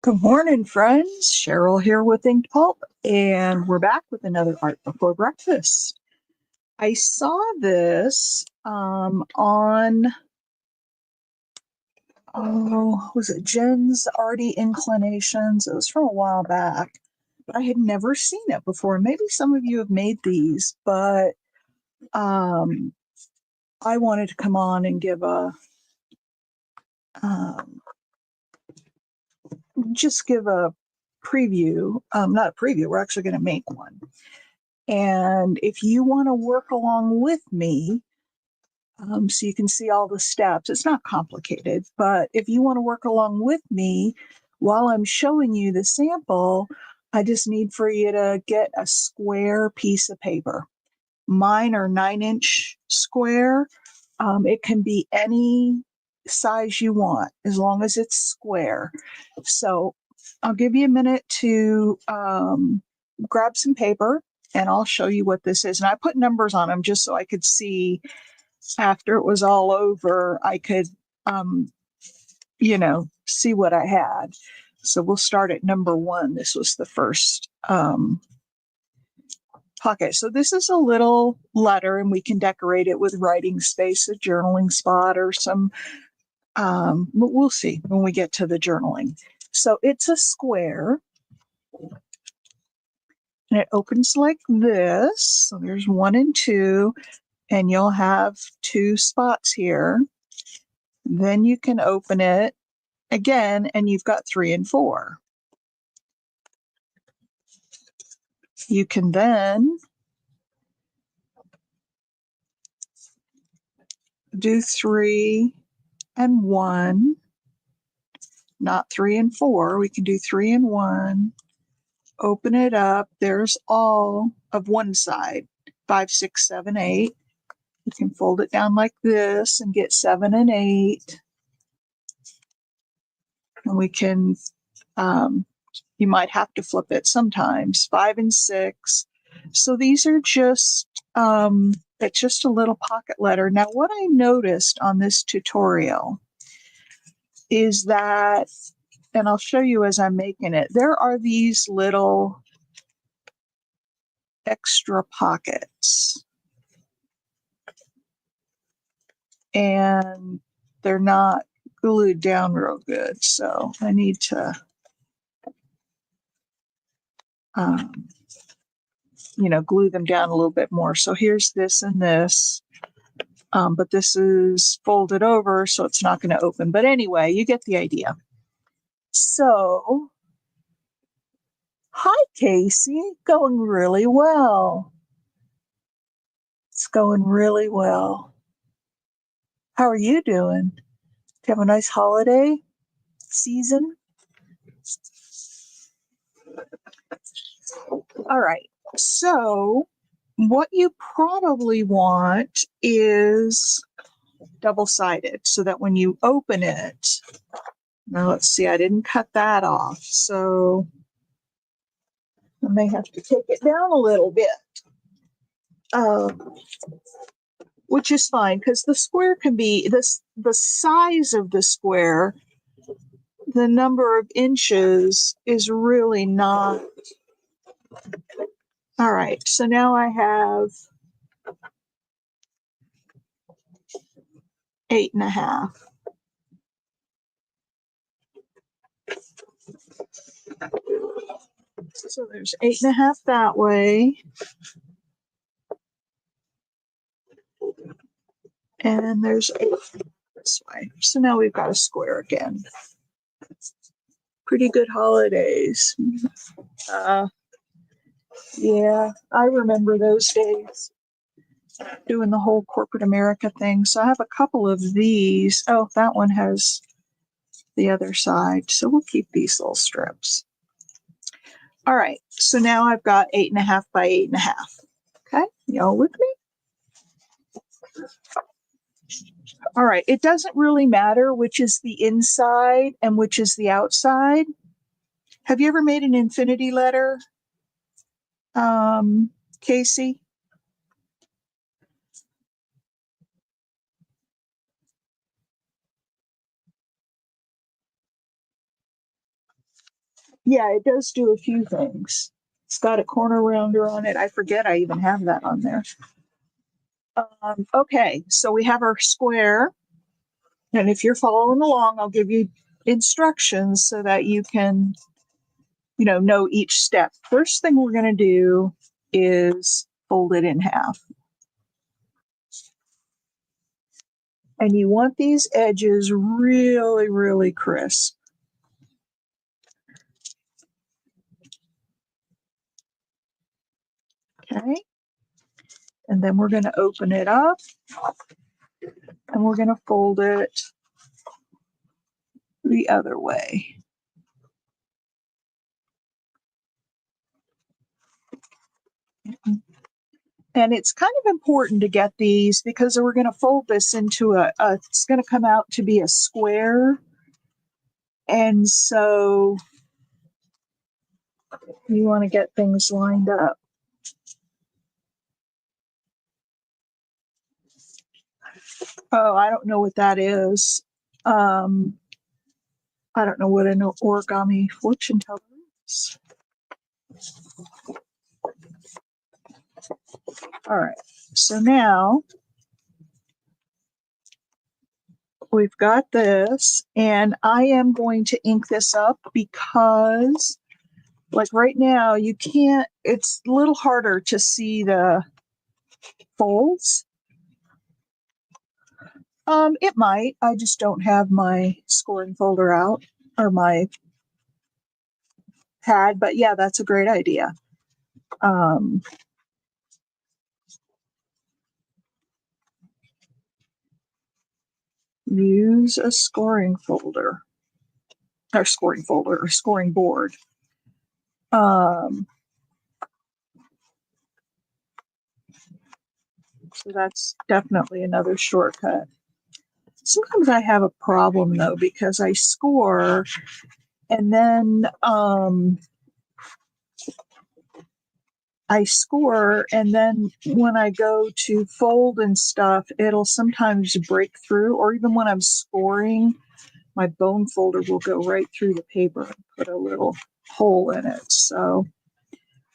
Good morning, friends. Cheryl here with inkedpulp, and we're back with another Art Before Breakfast. I saw this was it Jen's Arty Inclinations? It was from a while back, but I had never seen it before. Maybe some of you have made these, but um, I wanted to come on and give give a preview. Not a preview, we're actually going to make one. And if you want to work along with me, so you can see all the steps, it's not complicated, but if you want to work along with me while I'm showing you the sample, I just need for you to get a square piece of paper. Mine are 9-inch square. It can be any size you want as long as it's square. So I'll give you a minute to grab some paper and I'll show you what this is. And I put numbers on them just so I could see after it was all over, I could, see what I had. So we'll start at number 1. This was the first pocket. So this is a little letter and we can decorate it with writing space, a journaling spot, or some, we'll see when we get to the journaling. So it's a square. And it opens like this. So there's 1 and 2, and you'll have 2 spots here. Then you can open it again, and you've got 3 and 4. You can then do 3 and 1, not 3 and 4. We can do 3 and 1. Open it up. There's all of one side, 5, 6, 7, 8. You can fold it down like this and get 7 and 8. And we can, you might have to flip it sometimes, 5 and 6. So these are just, it's just a little pocket letter. Now, what I noticed on this tutorial is that, and I'll show you as I'm making it, there are these little extra pockets. And they're not glued down real good. So I need to, glue them down a little bit more. So here's this and this. But this is folded over, so it's not going to open. But anyway, you get the idea. So, hi, Casey. Going really well. It's going really well. How are you doing? Do you have a nice holiday season? All right. So, what you probably want is double-sided so that when you open it, now let's see, I didn't cut that off, so I may have to take it down a little bit, which is fine because the square can be the size of the square, the number of inches is really not. All right, so now I have 8.5. So there's 8.5 that way. And there's 8 this way. So now we've got a square again. Pretty good holidays. Yeah, I remember those days doing the whole corporate America thing. So I have a couple of these. Oh, that one has the other side. So we'll keep these little strips. All right. So now I've got 8.5 by 8.5. Okay. Y'all with me? All right. It doesn't really matter which is the inside and which is the outside. Have you ever made an infinity letter, Casey? Yeah, it does do a few things. It's got a corner rounder on it. I forget I even have that on there. Okay, so we have our square. And if you're following along, I'll give you instructions so that you can, know each step. First thing we're going to do is fold it in half. And you want these edges really, really crisp. Okay. And then we're going to open it up and we're going to fold it the other way. And it's kind of important to get these because we're going to fold this into it's going to come out to be a square. And so you want to get things lined up. Oh, I don't know what that is. I don't know what an origami fortune teller is. All right. So now we've got this, and I am going to ink this up because, like right now, you can't, it's a little harder to see the folds. It might. I just don't have my scoring folder out or my pad, but yeah, that's a great idea. Use a scoring folder or scoring board. So that's definitely another shortcut. Sometimes I have a problem though because I score and then when I go to fold and stuff, it'll sometimes break through, or even when I'm scoring, my bone folder will go right through the paper and put a little hole in it. So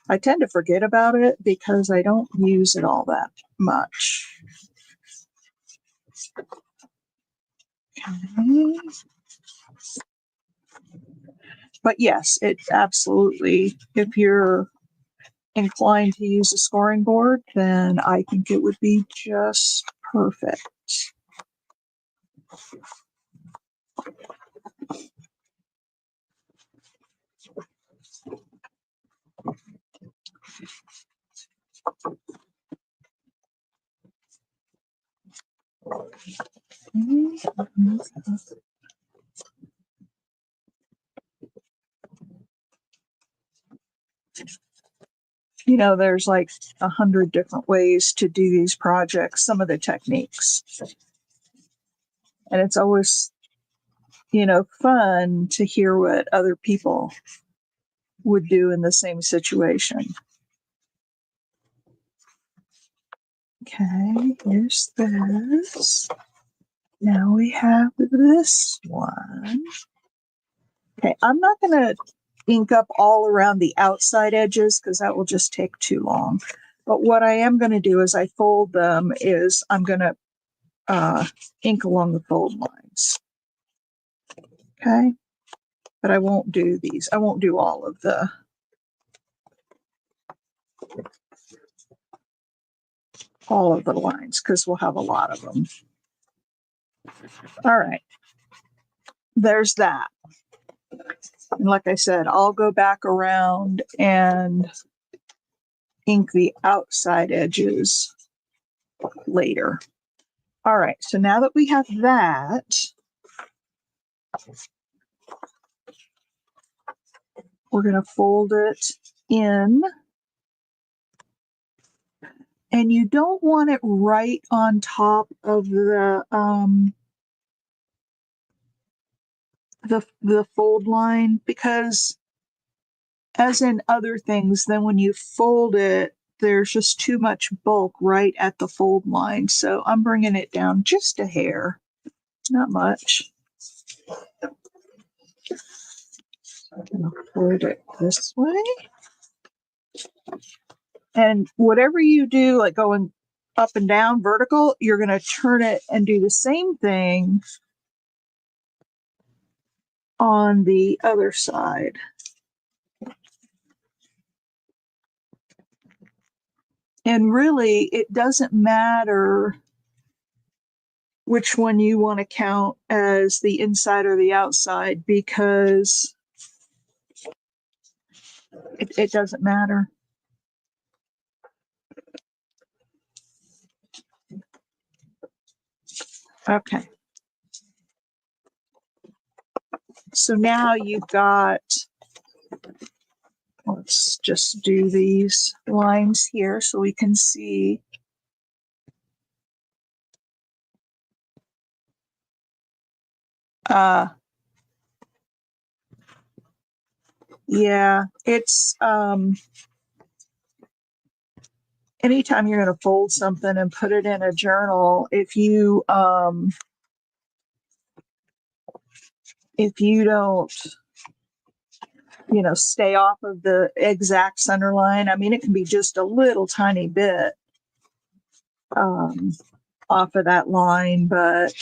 I tend to forget about it because I don't use it all that much. Okay. But yes, it absolutely, if you're inclined to use a scoring board, then I think it would be just perfect. There's like 100 different ways to do these projects, some of the techniques. And it's always, fun to hear what other people would do in the same situation. Okay, here's this. Now we have this one. Okay, I'm not going to ink up all around the outside edges because that will just take too long. But what I am going to do as I fold them is I'm going to ink along the fold lines. Okay, but I won't do these. I won't do all of the lines because we'll have a lot of them. All right, there's that. And like I said, I'll go back around and ink the outside edges later. All right, so now that we have that, we're going to fold it in. And you don't want it right on top of the fold line because, as in other things, then when you fold it, there's just too much bulk right at the fold line. So I'm bringing it down just a hair, not much. I'll hold it this way. And whatever you do, like going up and down vertical, you're going to turn it and do the same thing on the other side. And really, it doesn't matter which one you want to count as the inside or the outside, because it doesn't matter. Okay. So now you've got, let's just do these lines here so we can see. Yeah, it's anytime you're going to fold something and put it in a journal, if you don't, stay off of the exact center line, I mean, it can be just a little tiny bit off of that line, but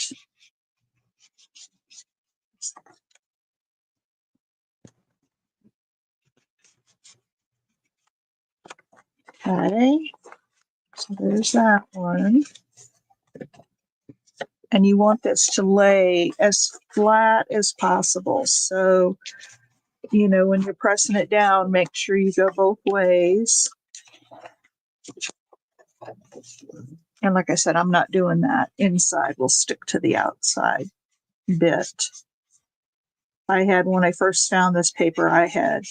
okay, so there's that one. And you want this to lay as flat as possible. So, when you're pressing it down, make sure you go both ways. And like I said, I'm not doing that inside. We'll stick to the outside bit. When I first found this paper, I had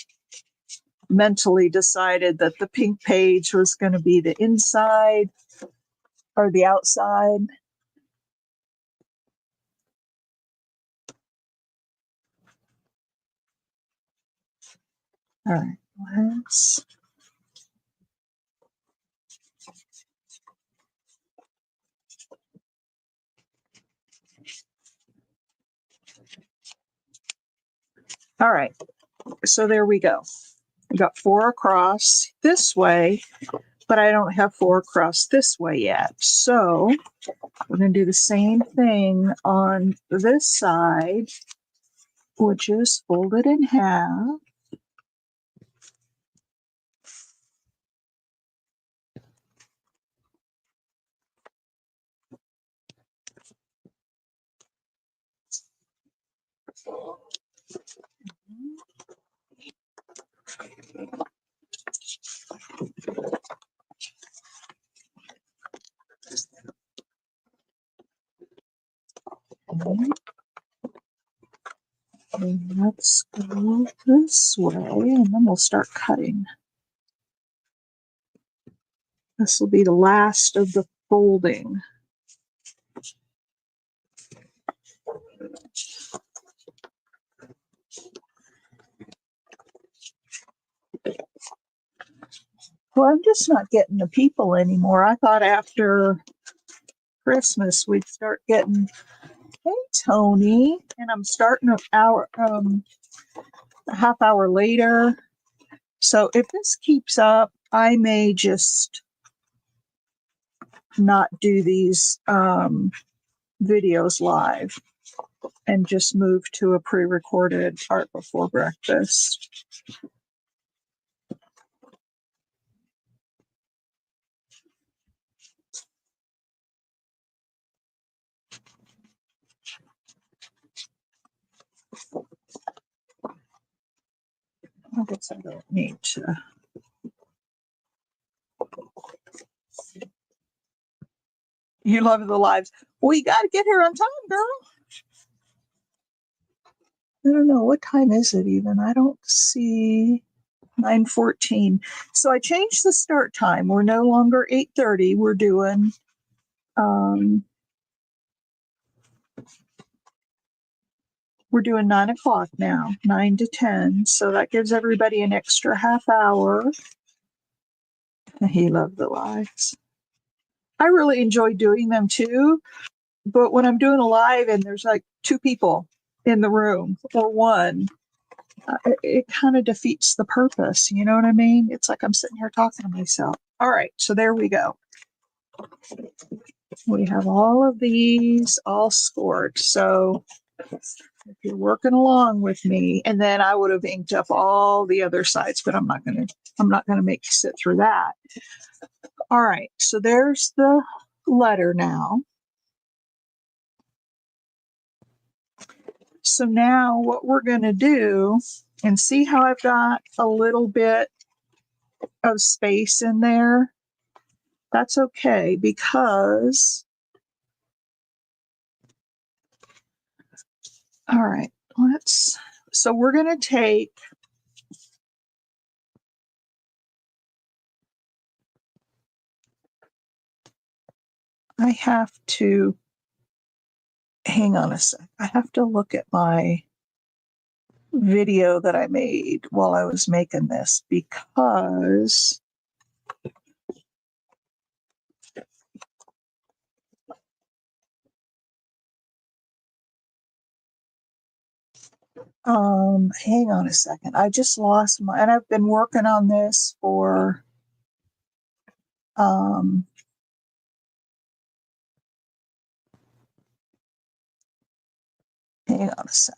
mentally decided that the pink page was going to be the inside or the outside. All right, let's. All right, so there we go. I got 4 across this way, but I don't have 4 across this way yet. So we're going to do the same thing on this side, which is fold it in half. And let's go this way, and then we'll start cutting. This will be the last of the folding. Well, I'm just not getting the people anymore. I thought after Christmas we'd start getting, hey, Tony, and I'm starting an hour, a half hour later. So if this keeps up, I may just not do these videos live and just move to a pre-recorded art before breakfast. I guess I don't need to. You love the lives. Well, you got to get here on time, girl. I don't know. What time is it even? I don't see 9:14. So I changed the start time. We're no longer 8:30. We're doing 9 o'clock now, 9 to 10. So that gives everybody an extra half hour. He loved the lives. I really enjoy doing them too. But when I'm doing a live and there's like 2 people in the room or 1, it kind of defeats the purpose. You know what I mean? It's like I'm sitting here talking to myself. All right, so there we go. We have all of these all scored. So if you're working along with me, and then I would have inked up all the other sides, but I'm not gonna make you sit through that. All right, so there's the letter now. So now what we're gonna do, and see how I've got a little bit of space in there? That's okay, because, all right, so we're gonna take, I have to, hang on a sec. I have to look at my video that I made while I was making this, because hang on a second. I just lost my, and I've been working on this for hang on a sec.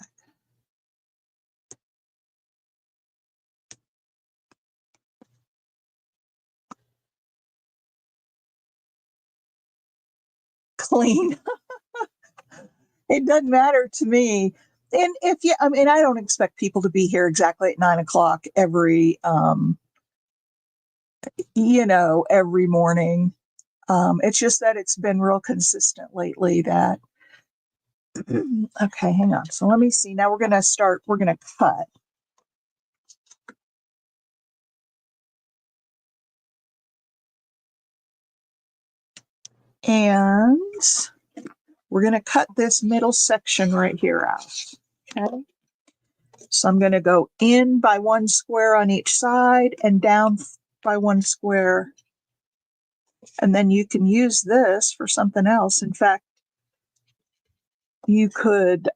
Clean. It doesn't matter to me. And if you, I mean, I don't expect people to be here exactly at 9 o'clock every, every morning. It's just that it's been real consistent lately that, okay, hang on. So let me see. Now we're going to cut. And we're going to cut this middle section right here out. Okay. So I'm going to go in by 1 square on each side and down by 1 square. And then you can use this for something else. In fact, you could,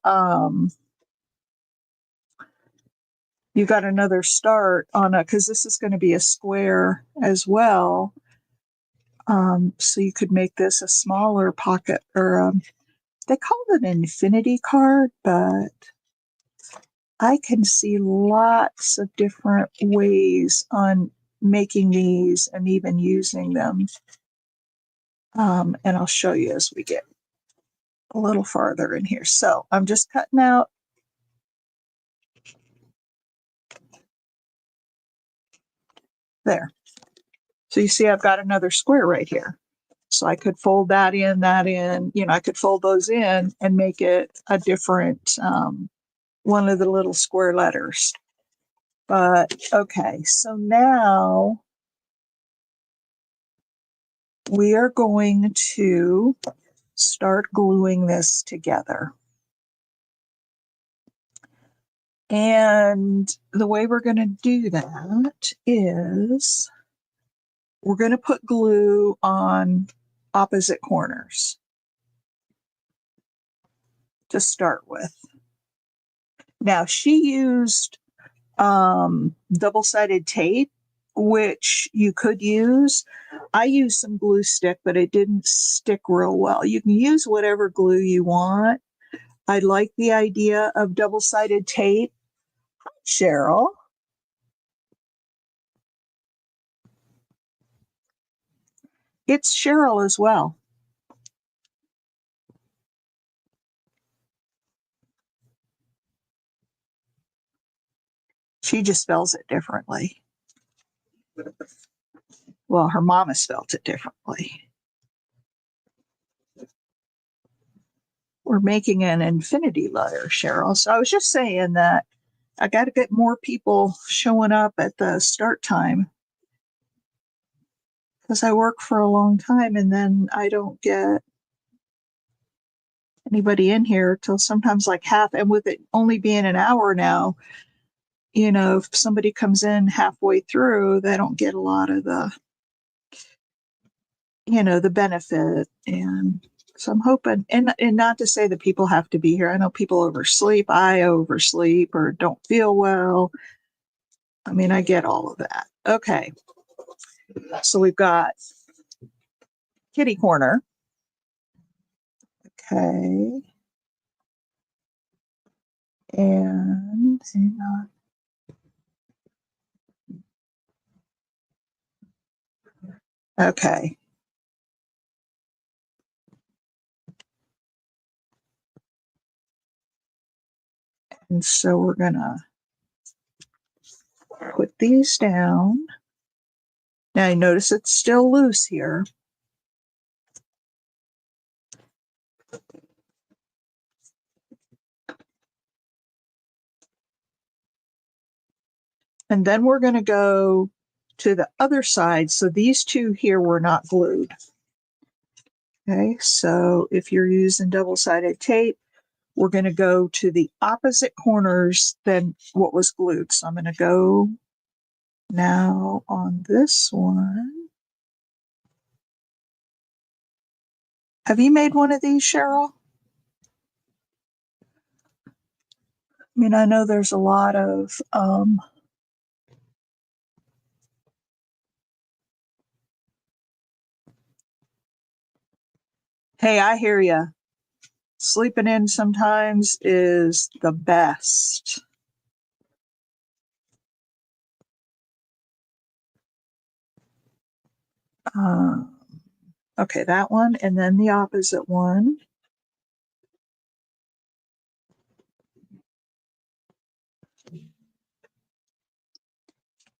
you got another start on because this is going to be a square as well. So you could make this a smaller pocket, or they call it an infinity card, but I can see lots of different ways on making these and even using them. And I'll show you as we get a little farther in here. So I'm just cutting out there. So you see I've got another square right here. So I could fold that in, I could fold those in and make it a different, one of the little square letters. But okay, so now we are going to start gluing this together. And the way we're going to do that is we're going to put glue on opposite corners to start with. Now, she used double-sided tape, which you could use. I used some glue stick, but it didn't stick real well. You can use whatever glue you want. I like the idea of double-sided tape. Hi, Cheryl. It's Cheryl as well. She just spells it differently. Well, her mama spelled it differently. We're making an infinity letter, Cheryl. So I was just saying that I got to get more people showing up at the start time, because I work for a long time and then I don't get anybody in here till sometimes like half. And with it only being an hour now, if somebody comes in halfway through, they don't get a lot of the, the benefit. And So I'm hoping, and not to say that people have to be here. I know people oversleep. I oversleep or don't feel well. I mean, I get all of that. Okay. So we've got kitty corner. Okay. And hang on. Okay. And so we're going to put these down. Now you notice it's still loose here. And then we're going to go to the other side. So these two here were not glued. Okay, so if you're using double-sided tape, we're going to go to the opposite corners than what was glued. So I'm going to go now on this one. Have you made one of these, Cheryl? I mean, I know there's a lot of hey, I hear you. Sleeping in sometimes is the best. Okay, that one, and then the opposite one.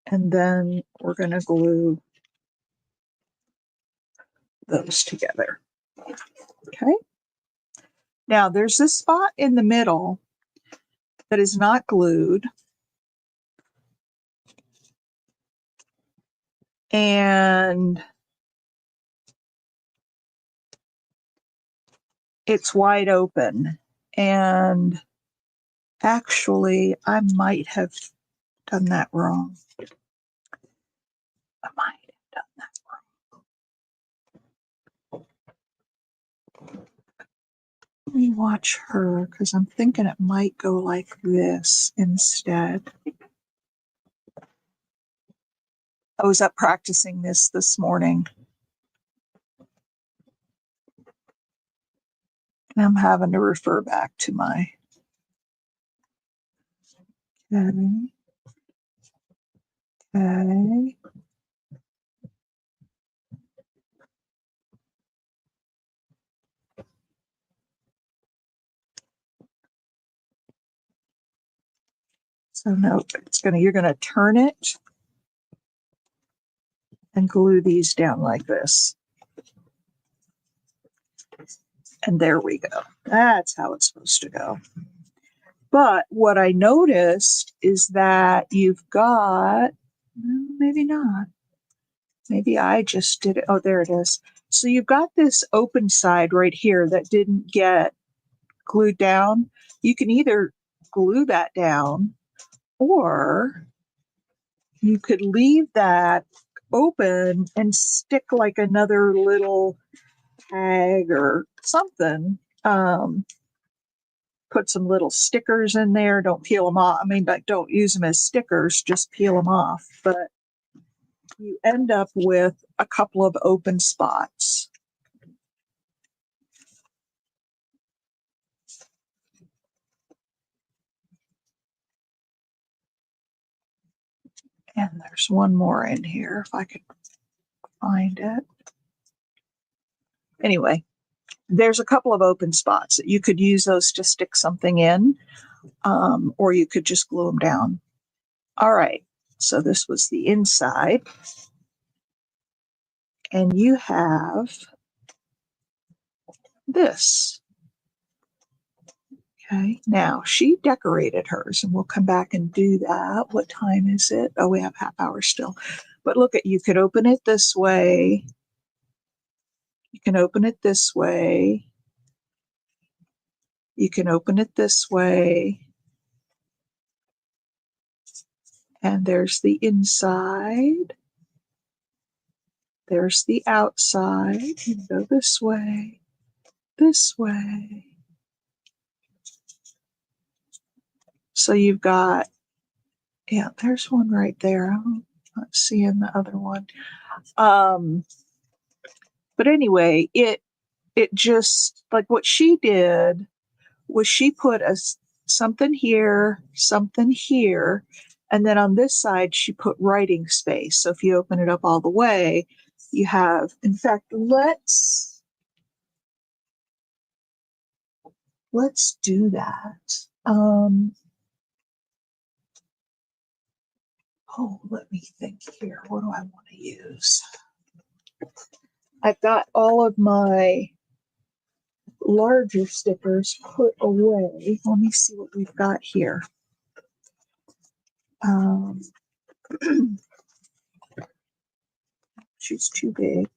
And then we're going to glue those together. Okay. Now there's this spot in the middle that is not glued. And it's wide open. And actually, I might have done that wrong. I might have done that wrong. Let me watch her because I'm thinking it might go like this instead. I was up practicing this morning. And I'm having to refer back to my okay. Okay. So no, you're gonna turn it and glue these down like this. And there we go. That's how it's supposed to go. But what I noticed is that you've got, maybe not. Maybe I just did it. Oh, there it is. So you've got this open side right here that didn't get glued down. You can either glue that down or you could leave that open and stick like another little tag or something. Put some little stickers in there. Don't peel them off. I mean, but don't use them as stickers, just peel them off. But you end up with a couple of open spots. And there's one more in here if I could find it. Anyway, there's a couple of open spots. You could use those to stick something in, or you could just glue them down. All right, so this was the inside. And you have this. Okay, now she decorated hers, and we'll come back and do that. What time is it? Oh, we have half hour still. But look at, you could open it this way. You can open it this way. You can open it this way. And there's the inside. There's the outside. You go this way. this way. So you've got, yeah, there's one right there. I'm not seeing the other one. But anyway, it just, like, what she did was she put something here, and then on this side she put writing space. So if you open it up all the way, you have, in fact, let's do that. Let me think here. What do I want to use? I've got all of my larger stickers put away. Let me see what we've got here. She's too big.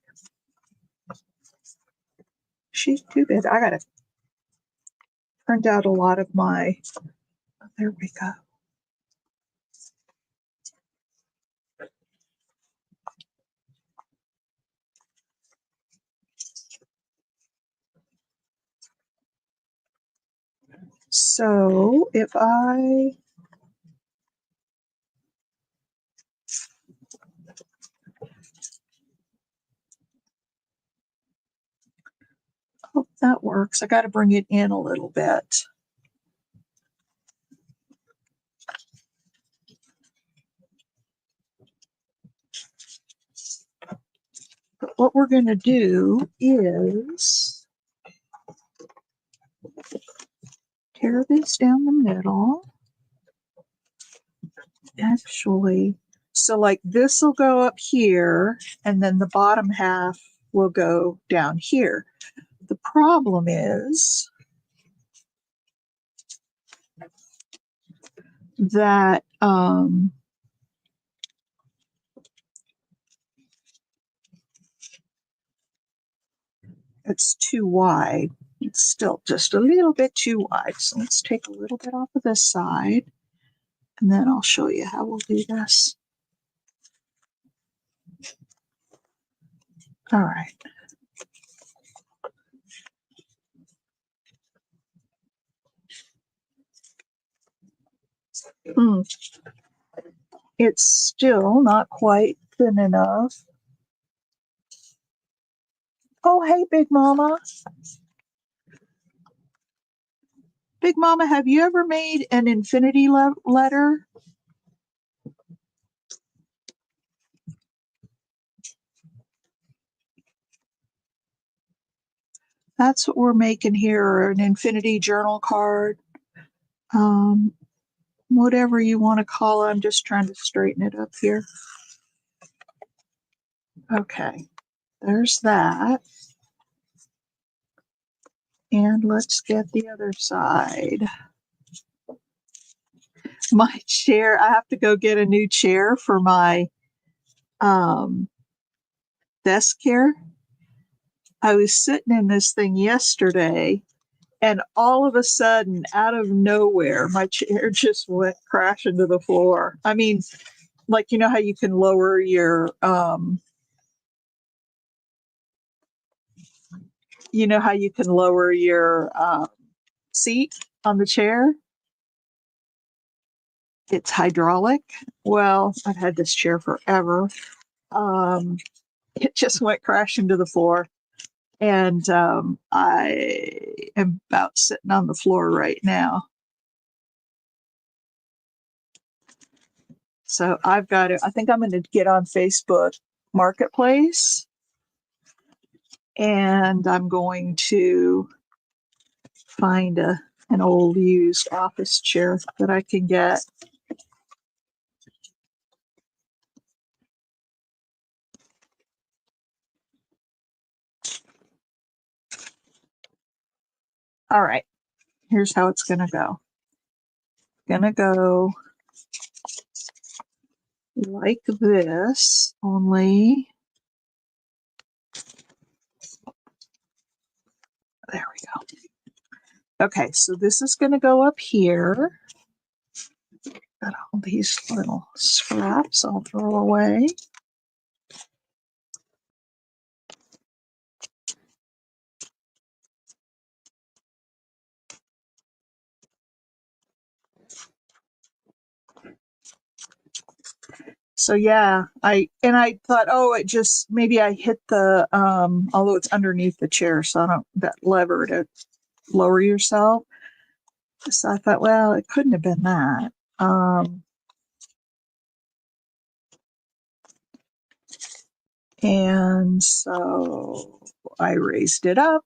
She's too big. I gotta print out a lot of my, there we go. So if I, hope that works. I got to bring it in a little bit. But what we're going to do is tear this down the middle. Actually, so like this will go up here, and then the bottom half will go down here. The problem is that it's too wide. It's still just a little bit too wide. So let's take a little bit off of this side, and then I'll show you how we'll do this. All right. It's still not quite thin enough. Oh, hey, Big Mama. Big Mama, have you ever made an infinity letter? That's what we're making here, an infinity journal card. Whatever you want to call it. I'm just trying to straighten it up here. Okay, there's that. And let's get the other side. My chair, I have to go get a new chair for my desk here. I was sitting in this thing yesterday, and all of a sudden, out of nowhere, my chair just went crashing to the floor. I mean, like, you know how you can lower your seat on the chair? It's hydraulic. Well, I've had this chair forever. It just went crashing to the floor. And I am about sitting on the floor right now. So I think I'm going to get on Facebook Marketplace, and I'm going to find an old used office chair that I can get. All right, here's how it's going to go. Going to go like this, only there we go. Okay, so this is going to go up here. Got all these little scraps I'll throw away. So yeah, I thought, oh, it just, maybe I hit the, although it's underneath the chair, so I don't, that lever to lower yourself. So I thought, well, it couldn't have been that. And so I raised it up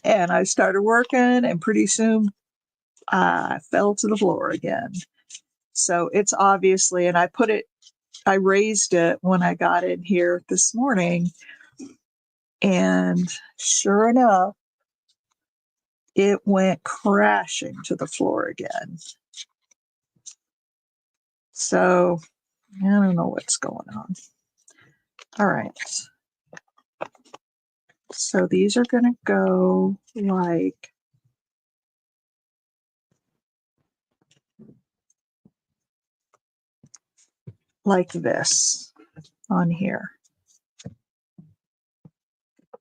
and I started working, and pretty soon I fell to the floor again. So it's obviously, and I raised it when I got in here this morning, and sure enough, it went crashing to the floor again. So I don't know what's going on. All right. So these are going to go like this on here.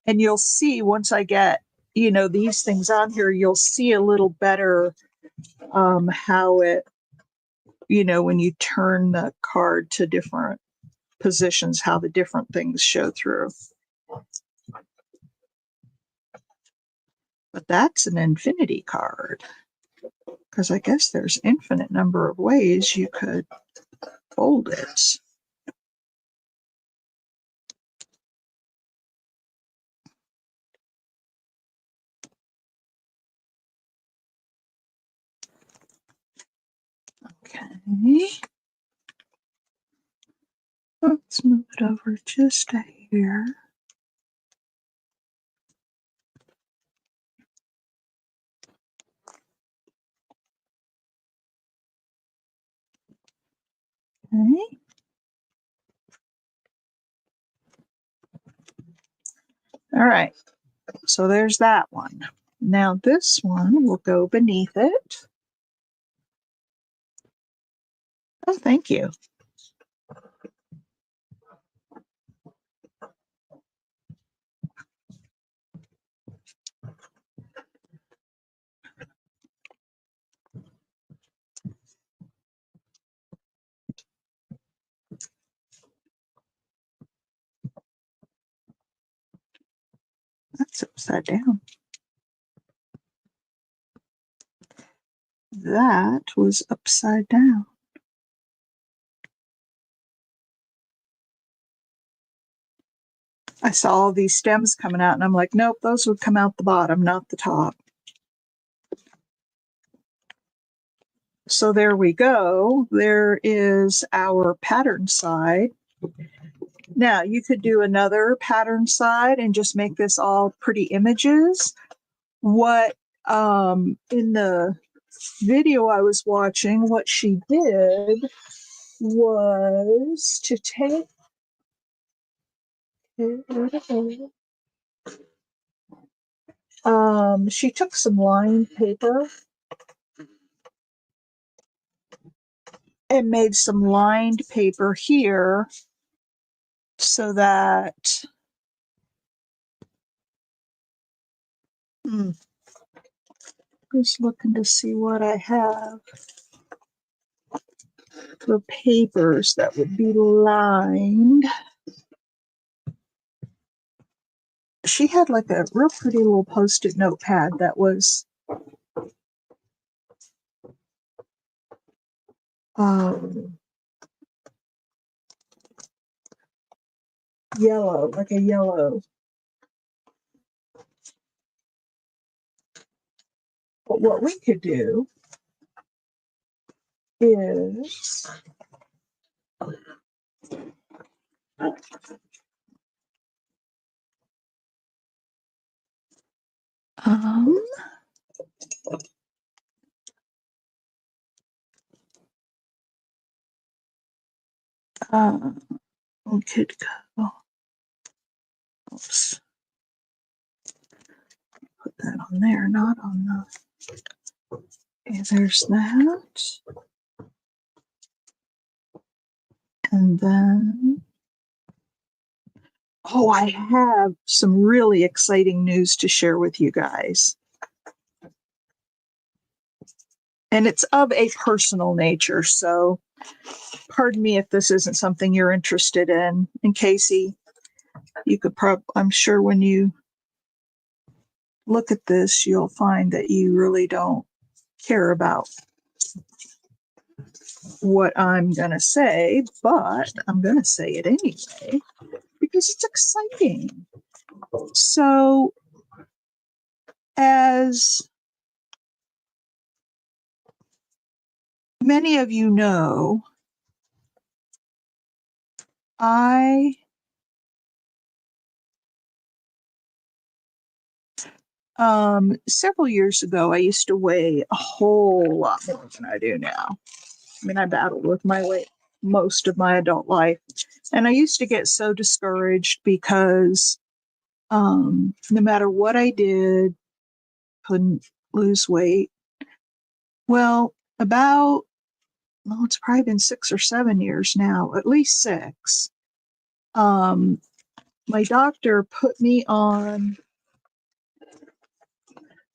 And you'll see once I get, these things on here, you'll see a little better how it, when you turn the card to different positions, how the different things show through. But that's an infinity card, because I guess there's infinite number of ways you could fold it. Okay. Let's move it over just a hair. Okay. All right. So there's that one. Now this one will go beneath it. Oh, thank you. That's upside down. That was upside down. I saw all these stems coming out, and I'm like, nope, those would come out the bottom, not the top. So there we go. There is our pattern side. Now you could do another pattern side and just make this all pretty images. What in the video I was watching, what she did was to take she took some lined paper and made some lined paper here so that just looking to see what I have for papers that would be lined. She had like a real pretty little post-it notepad that was yellow, like a yellow. But what we could do is we could go, oops, put that on there, not on the, okay, there's that. And then, oh, I have some really exciting news to share with you guys. And it's of a personal nature. So pardon me if this isn't something you're interested in. And Casey, you could I'm sure when you look at this, you'll find that you really don't care about what I'm going to say, but I'm going to say it anyway because it's exciting. So, as many of you know, several years ago, I used to weigh a whole lot more than I do now. I mean, I battled with my weight most of my adult life. And I used to get so discouraged because no matter what I did, couldn't lose weight. Well, it's probably been 6 or 7 years now, at least 6. My doctor put me on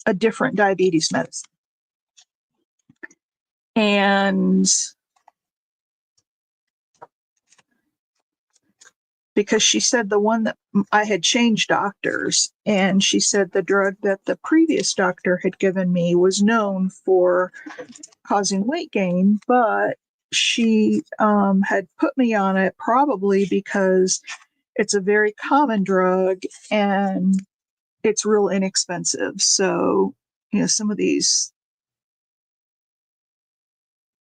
a different diabetes medicine. And because she said the one that I had changed doctors, and she said the drug that the previous doctor had given me was known for causing weight gain, but she had put me on it probably because it's a very common drug and it's real inexpensive. So, some of these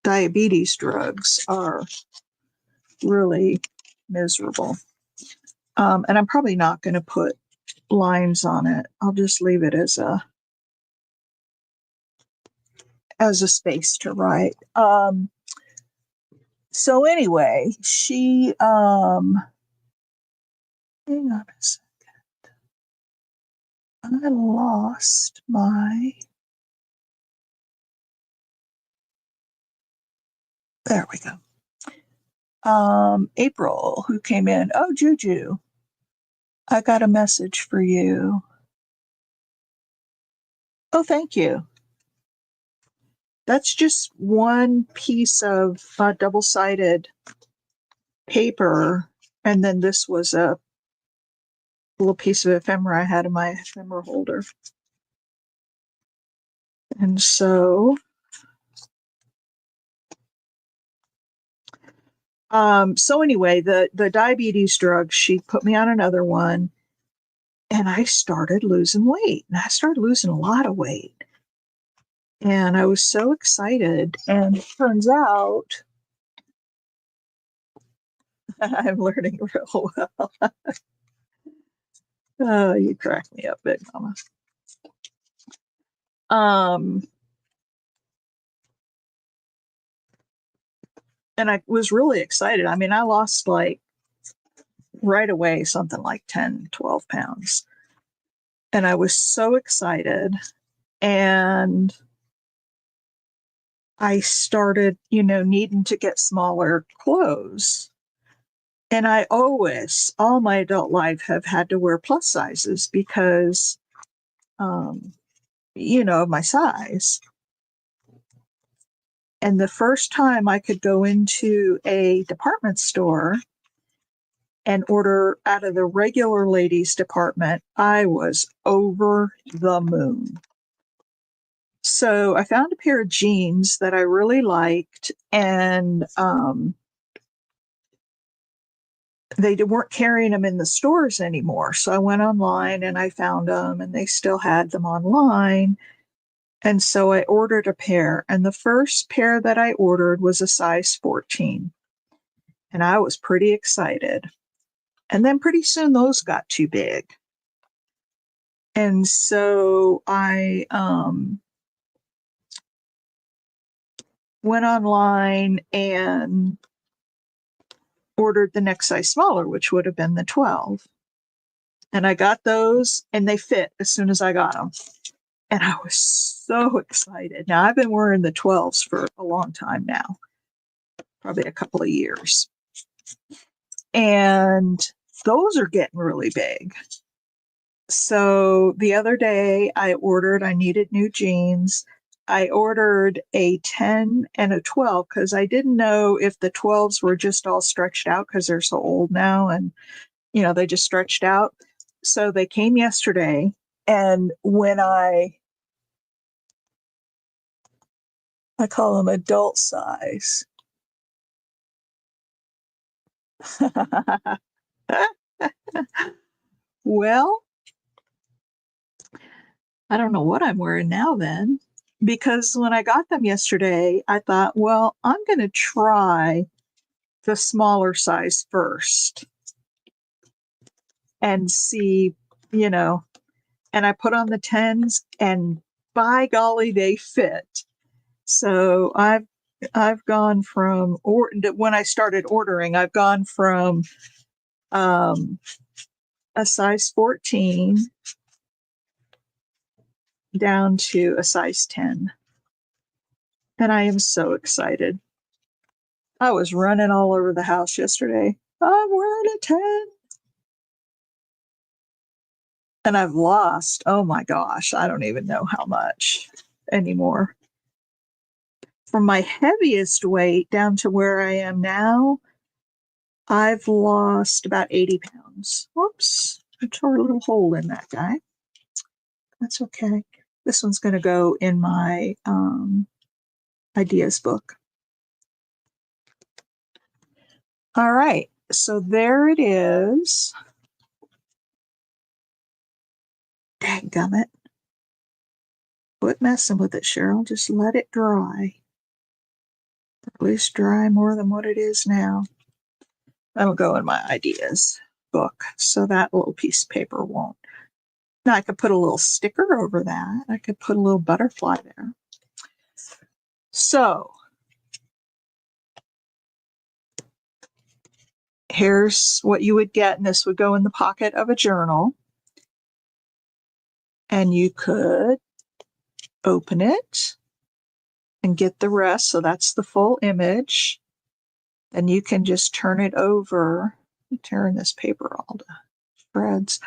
diabetes drugs are really miserable. And I'm probably not going to put lines on it. I'll just leave it as a space to write. So anyway, she hang on a second. I lost my there we go. April, who came in. Oh, Juju, I got a message for you. Oh, thank you. That's just one piece of double-sided paper, and then this was a little piece of ephemera I had in my ephemera holder. And so, anyway, the diabetes drug, she put me on another one, and I started losing weight, and I started losing a lot of weight. And I was so excited, and it turns out I'm learning real well. Oh, you crack me up, Big Mama. And I was really excited. I mean, I lost right away something like 10, 12 pounds. And I was so excited. And I started, needing to get smaller clothes. And I always, all my adult life, have had to wear plus sizes because, of my size. And the first time I could go into a department store and order out of the regular ladies department, I was over the moon. So I found a pair of jeans that I really liked, and they weren't carrying them in the stores anymore. So I went online and I found them, and they still had them online. And so I ordered a pair, and the first pair that I ordered was a size 14. And I was pretty excited. And then pretty soon those got too big. And so I went online and ordered the next size smaller, which would have been the 12. And I got those, and they fit as soon as I got them. And I was so excited. Now, I've been wearing the 12s for a long time now, probably a couple of years. And those are getting really big. So the other day I needed new jeans. I ordered a 10 and a 12 because I didn't know if the 12s were just all stretched out because they're so old now and, they just stretched out. So they came yesterday, and when I call them adult size. Well, I don't know what I'm wearing now then, because when I got them yesterday, I thought, well, I'm going to try the smaller size first and see, and I put on the 10s, and by golly, they fit. So I've gone from, or when I started ordering, I've gone from a size 14 down to a size 10. And I am so excited. I was running all over the house yesterday. I'm wearing a 10. And I've lost, oh my gosh, I don't even know how much anymore. From my heaviest weight down to where I am now, I've lost about 80 pounds. Whoops, I tore a little hole in that guy. That's okay. This one's going to go in my ideas book. All right, so there it is. Dadgummit. Quit messing with it, Cheryl. Just let it dry. At least dry more than what it is now. That'll go in my ideas book, so that little piece of paper won't. Now I could put a little sticker over that. I could put a little butterfly there. So here's what you would get, and this would go in the pocket of a journal. And you could open it and get the rest. So that's the full image. Then you can just turn it over. I'm tearing this paper all to shreds.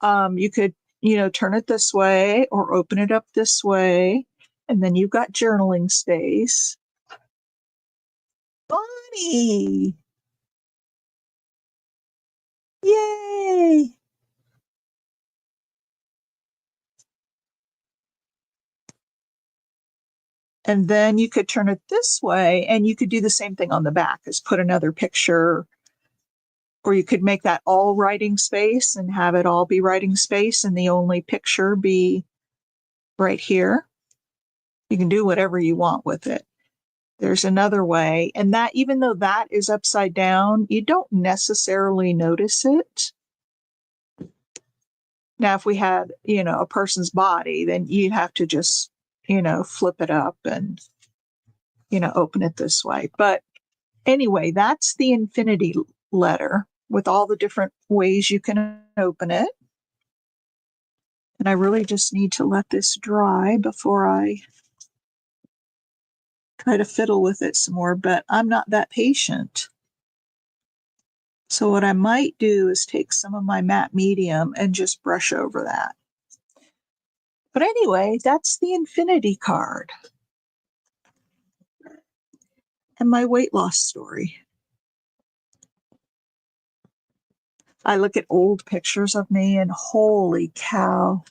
You could, turn it this way or open it up this way. And then you've got journaling space. Bonnie! Yay! And then you could turn it this way, and you could do the same thing on the back, is put another picture, or you could make that all writing space and have it all be writing space and the only picture be right here. You can do whatever you want with it. There's another way, and that, even though that is upside down, you don't necessarily notice it. Now, if we had, a person's body, then you'd have to just, flip it up and, open it this way. But anyway, that's the infinity letter with all the different ways you can open it. And I really just need to let this dry before I try to fiddle with it some more, but I'm not that patient. So what I might do is take some of my matte medium and just brush over that. But anyway, that's the infinity card and my weight loss story. I look at old pictures of me and holy cow,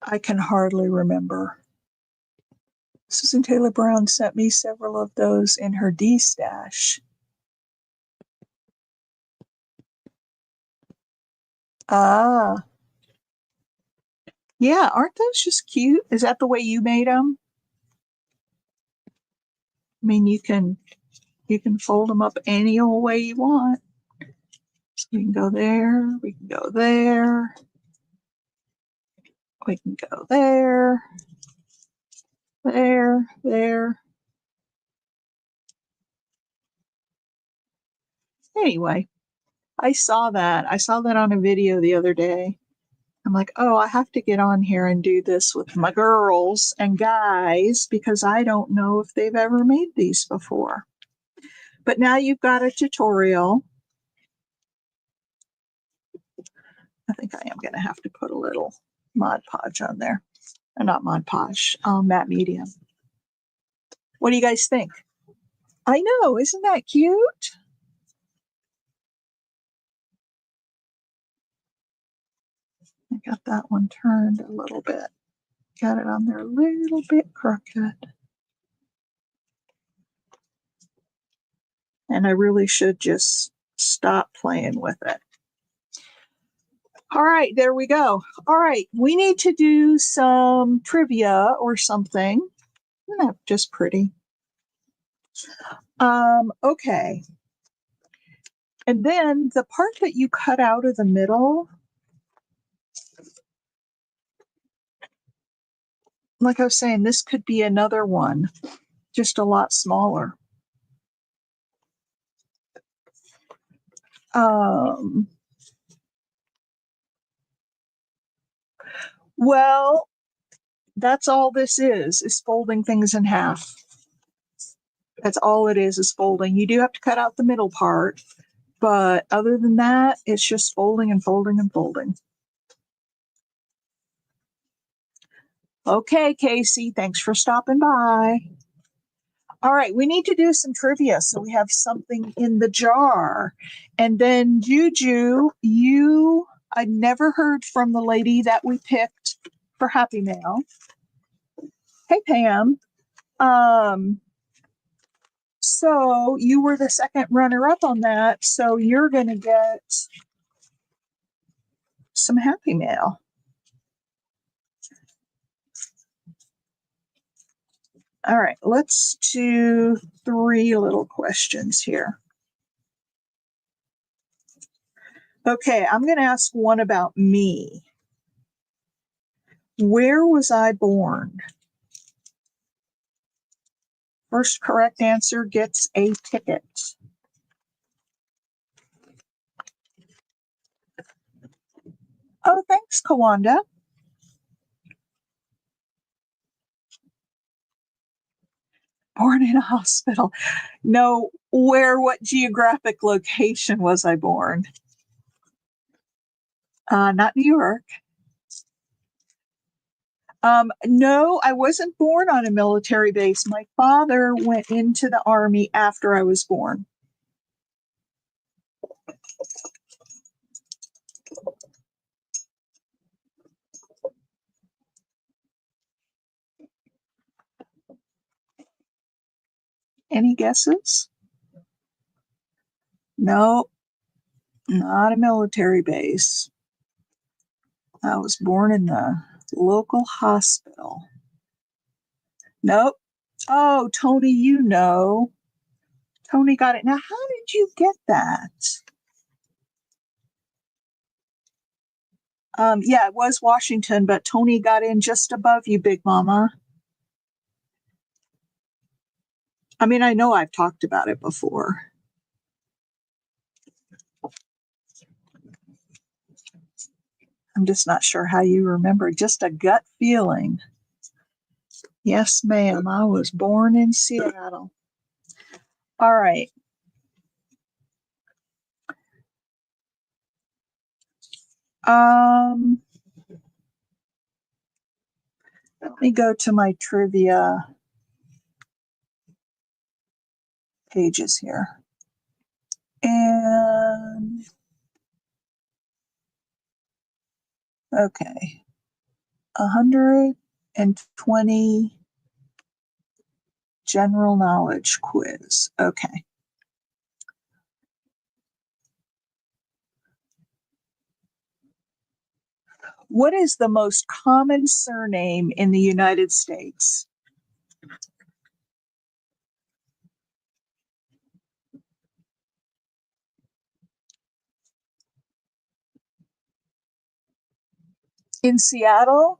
I can hardly remember. Susan Taylor Brown sent me several of those in her D stash. Ah, yeah, aren't those just cute? Is that the way you made them? I mean, you can fold them up any old way you want. So we can go there, we can go there, we can go there, there. Anyway, I saw that. I saw that on a video the other day. I'm like, oh, I have to get on here and do this with my girls and guys because I don't know if they've ever made these before. But now you've got a tutorial. I think I am going to have to put a little Mod Podge on there. Not Mod Podge, matte medium. What do you guys think? I know, isn't that cute? I got that one turned a little bit. Got it on there a little bit crooked. And I really should just stop playing with it. All right, there we go. All right, we need to do some trivia or something. Isn't that just pretty? Okay. And then the part that you cut out of the middle, like I was saying, this could be another one, just a lot smaller. Well, that's all this is folding things in half. That's all it is folding. You do have to cut out the middle part, but other than that, it's just folding and folding and folding. Okay, Casey, thanks for stopping by. All right, we need to do some trivia so we have something in the jar. And then Juju, I never heard from the lady that we picked for Happy Mail. Hey, Pam. So you were the second runner-up on that, so you're going to get some Happy Mail. All right, let's do 3 little questions here. Okay, I'm going to ask one about me. Where was I born? First correct answer gets a ticket. Oh, thanks, Kawanda. Born in a hospital. No, what geographic location was I born? Not New York. No, I wasn't born on a military base. My father went into the Army after I was born. Any guesses? No, not a military base. I was born in the local hospital. Nope. Oh, Tony, you know. Tony got it. Now, how did you get that? Yeah, it was Washington, but Tony got in just above you, Big Mama. I mean, I know I've talked about it before. I'm just not sure how you remember. Just a gut feeling. Yes, ma'am. I was born in Seattle. All right. Let me go to my trivia pages here. And okay. 120 general knowledge quiz. Okay. What is the most common surname in the United States? In Seattle?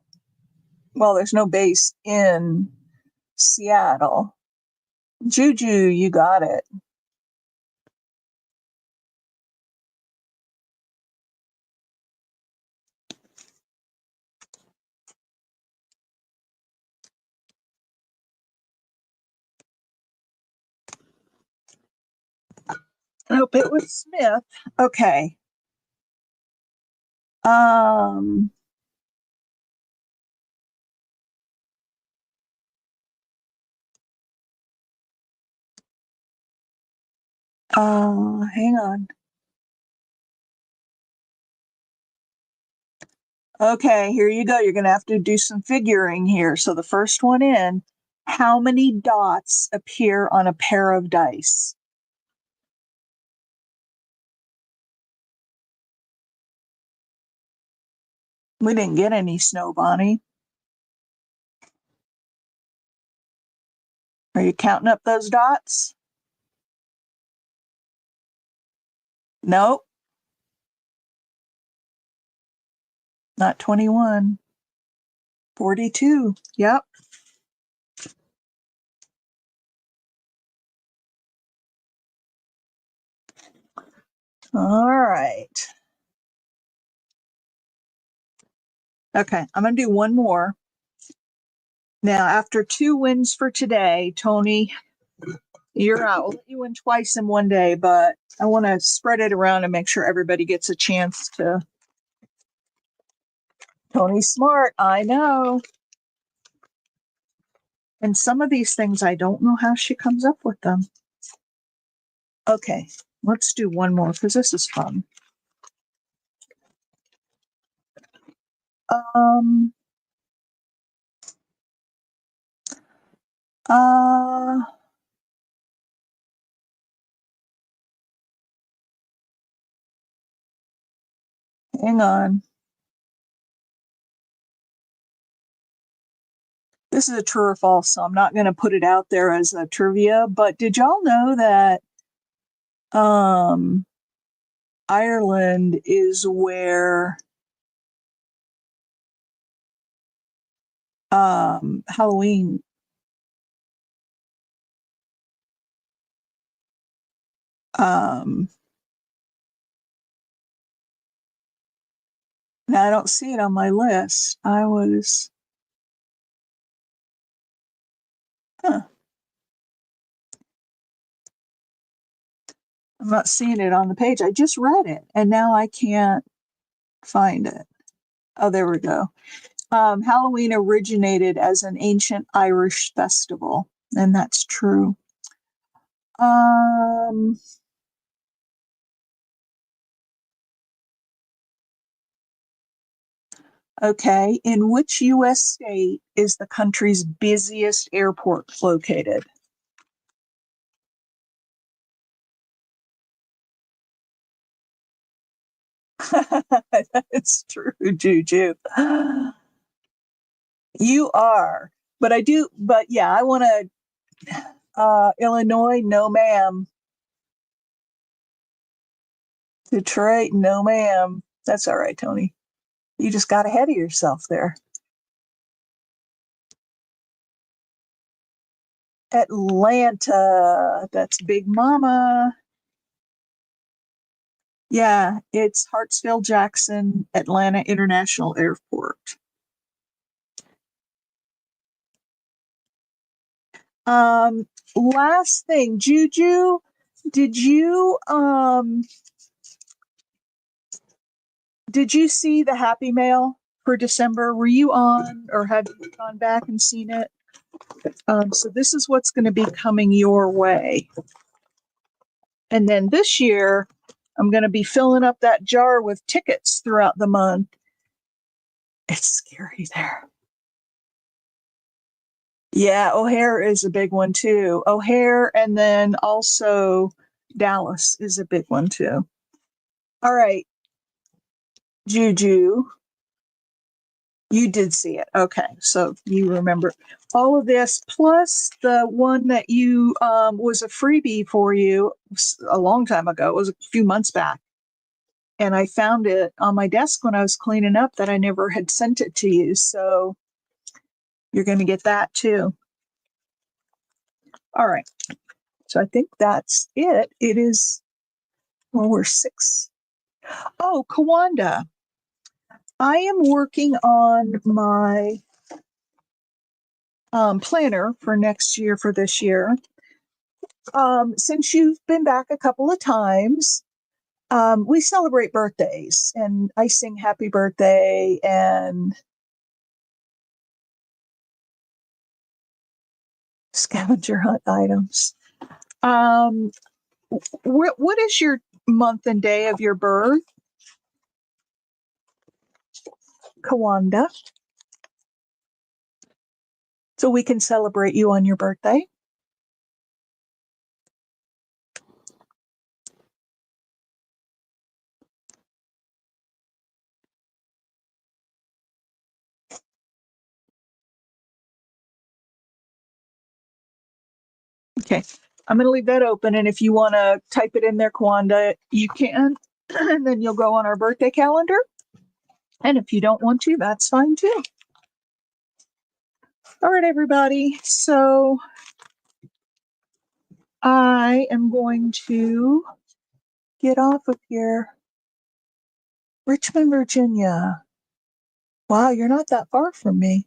Well, there's no base in Seattle. Juju, you got it. Nope, it was Smith. Okay. Hang on. Okay, here you go. You're going to have to do some figuring here. So the first one in, how many dots appear on a pair of dice? We didn't get any snow, Bonnie. Are you counting up those dots? Nope, not 21. 42. Yep. All right. Okay, I'm going to do one more. Now, after 2 wins for today, Tony, you're out. We'll let you win twice in one day, but I want to spread it around and make sure everybody gets a chance to. Tony's smart, I know. And some of these things, I don't know how she comes up with them. Okay, let's do one more because this is fun. Um, uh, Hang on. This is a true or false, so I'm not going to put it out there as a trivia, but did y'all know that um, Ireland is where Halloween um, now I don't see it on my list. Huh, I'm not seeing it on the page. I just read it and now I can't find it. Oh, there we go. Halloween originated as an ancient Irish festival, and that's true. Um, okay, in which US state is the country's busiest airport located? That's true, Juju. You are. But yeah, I want to Illinois, no ma'am. Detroit, no ma'am. That's all right, Tony. You just got ahead of yourself there. Atlanta. That's Big Mama. Yeah, it's Hartsfield Jackson Atlanta International Airport. Last thing, Juju, did you see the Happy Mail for December? Were you on or have you gone back and seen it? So this is what's going to be coming your way. And then this year, I'm going to be filling up that jar with tickets throughout the month. It's scary there. Yeah, O'Hare is a big one too. O'Hare, and then also Dallas is a big one too. All right, Juju, you did see it. Okay, so you remember all of this, plus the one that you was a freebie for you a long time ago. It was a few months back. And I found it on my desk when I was cleaning up that I never had sent it to you. So you're going to get that too. All right. So I think that's it. It is, well, we're 6. Oh, Kawanda, I am working on my planner for next year, for this year. Since you've been back a couple of times, we celebrate birthdays and I sing happy birthday and scavenger hunt items. What is your month and day of your birth? Kawanda. So we can celebrate you on your birthday. Okay, I'm going to leave that open. And if you want to type it in there, Kawanda, you can. And then you'll go on our birthday calendar. And if you don't want to, that's fine too. All right, everybody. So I am going to get off of here. Richmond, Virginia. Wow, you're not that far from me.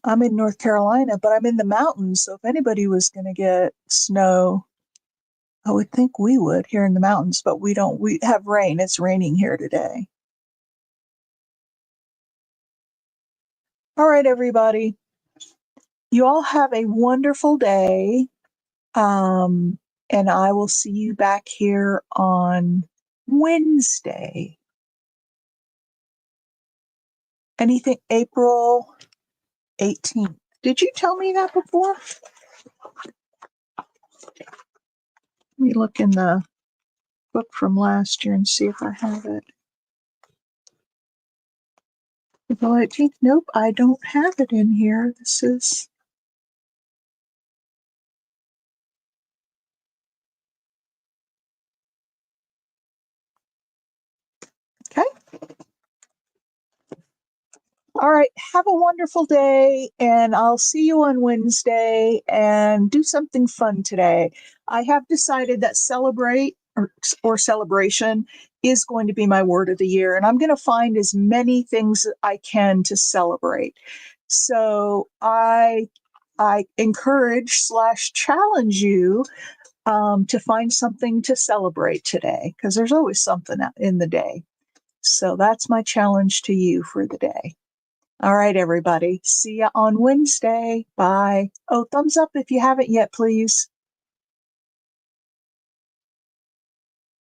I'm in North Carolina, but I'm in the mountains. So if anybody was going to get snow, I would think we would here in the mountains, but we don't. We have rain. It's raining here today. All right, everybody. You all have a wonderful day. And I will see you back here on Wednesday. Anything April 18th. Did you tell me that before? Let me look in the book from last year and see if I have it. April 18th. Nope, I don't have it in here. This is. Okay. All right. Have a wonderful day, and I'll see you on Wednesday and do something fun today. I have decided that celebrate or celebration is going to be my word of the year, and I'm going to find as many things that I can to celebrate. So I encourage / challenge you to find something to celebrate today, because there's always something in the day. So that's my challenge to you for the day. All right, everybody. See you on Wednesday. Bye. Oh, thumbs up if you haven't yet, please.